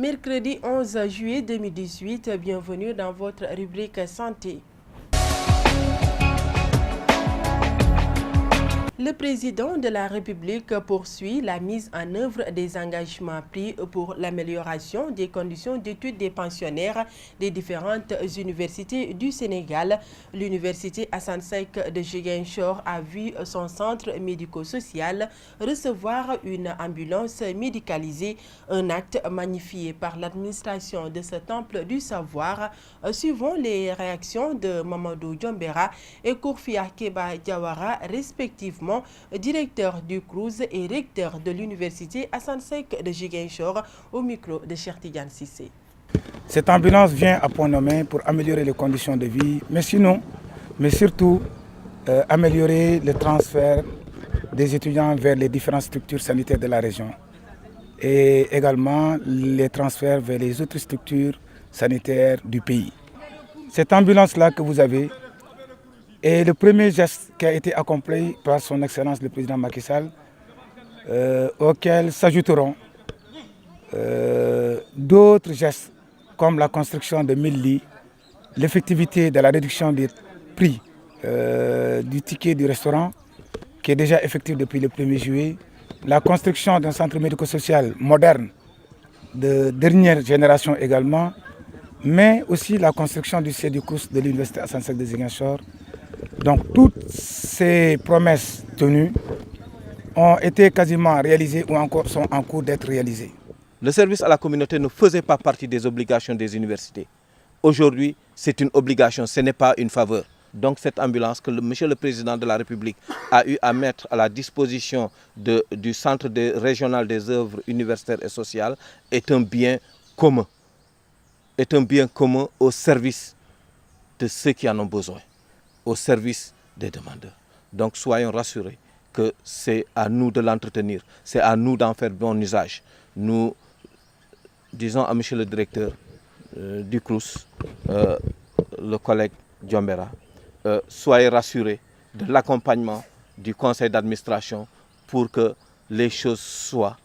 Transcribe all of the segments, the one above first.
Mercredi 11 juillet 2018, bienvenue dans votre rubrique santé. Le président de la République poursuit la mise en œuvre des engagements pris pour l'amélioration des conditions d'études des pensionnaires des différentes universités du Sénégal. L'université Assane Seck de Ziguinchor a vu son centre médico-social recevoir une ambulance médicalisée, un acte magnifié par l'administration de ce temple du savoir, suivant les réactions de Mamadou Djombera et Kourfia Keba Diawara, respectivement directeur du CROUS et recteur de l'université Assane Seck de Ziguinchor, au micro de Cheikh Tidiane Cissé. Cette ambulance vient à point nommé pour améliorer les conditions de vie, mais sinon, mais surtout améliorer le transfert des étudiants vers les différentes structures sanitaires de la région et également les transferts vers les autres structures sanitaires du pays. Cette ambulance-là que vous avez est le premier geste qui a été accompli par son Excellence le Président Macky Sall, auquel s'ajouteront d'autres gestes comme la construction de 1000 lits, l'effectivité de la réduction des prix du ticket du restaurant, qui est déjà effective depuis le 1er juillet, la construction d'un centre médico-social moderne de dernière génération également, mais aussi la construction du siège du CROUS de l'université Assane Seck de Ziguinchor. Donc toutes ces promesses tenues ont été quasiment réalisées ou encore sont en cours d'être réalisées. Le service à la communauté ne faisait pas partie des obligations des universités. Aujourd'hui, c'est une obligation, ce n'est pas une faveur. Donc cette ambulance que Monsieur le Président de la République a eu à mettre à la disposition du Centre régional des œuvres universitaires et sociales est un bien commun. Est un bien commun au service de ceux qui en ont besoin, au service des demandeurs. Donc soyons rassurés que c'est à nous de l'entretenir, c'est à nous d'en faire bon usage. Nous disons à monsieur le directeur du CROUS, le collègue Djombera, soyez rassurés de l'accompagnement du conseil d'administration pour que les choses soient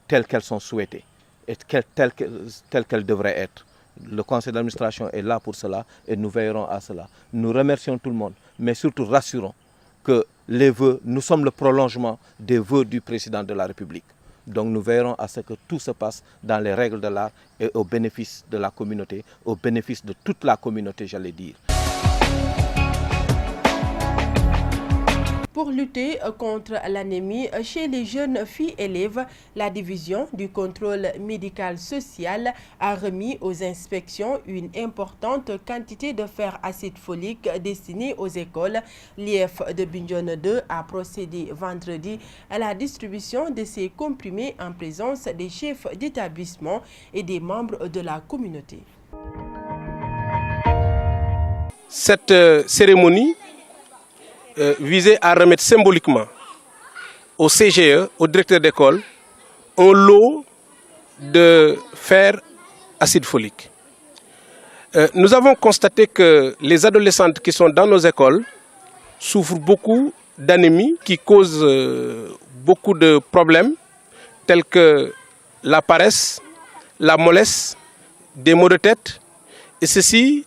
telles qu'elles sont souhaitées et telles qu'elles devraient être. Le conseil d'administration est là pour cela et nous veillerons à cela. Nous remercions tout le monde, mais surtout rassurons que les vœux, nous sommes le prolongement des vœux du président de la République. Donc nous veillerons à ce que tout se passe dans les règles de l'art et au bénéfice de la communauté, au bénéfice de toute la communauté, j'allais dire. Pour lutter contre l'anémie chez les jeunes filles élèves, la division du contrôle médical social a remis aux inspections une importante quantité de fer acide folique destiné aux écoles. L'IF de Bignona 2 a procédé vendredi à la distribution de ces comprimés en présence des chefs d'établissement et des membres de la communauté. Cette cérémonie visait à remettre symboliquement au CGE, au directeur d'école, un lot de fer acide folique. Nous avons constaté que les adolescentes qui sont dans nos écoles souffrent beaucoup d'anémie qui cause beaucoup de problèmes tels que la paresse, la mollesse, des maux de tête, et ceci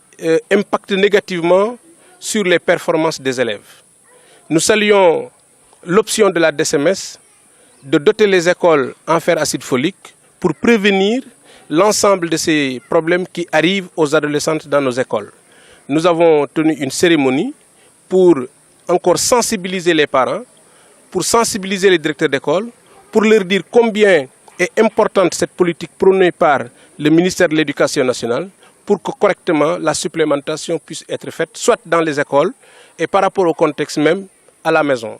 impacte négativement sur les performances des élèves. Nous saluons l'option de la DCMS de doter les écoles en fer acide folique pour prévenir l'ensemble de ces problèmes qui arrivent aux adolescentes dans nos écoles. Nous avons tenu une cérémonie pour encore sensibiliser les parents, pour sensibiliser les directeurs d'école, pour leur dire combien est importante cette politique prônée par le ministère de l'Éducation nationale, pour que correctement la supplémentation puisse être faite, soit dans les écoles et par rapport au contexte même à la maison.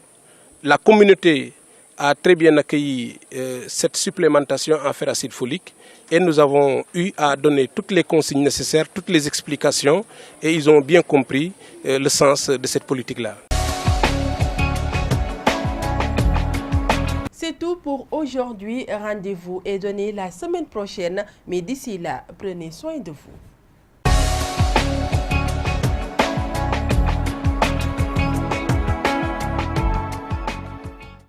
La communauté a très bien accueilli cette supplémentation en fer acide folique et nous avons eu à donner toutes les consignes nécessaires, toutes les explications et ils ont bien compris le sens de cette politique-là. C'est tout pour aujourd'hui. Rendez-vous est donné la semaine prochaine, mais d'ici là, prenez soin de vous.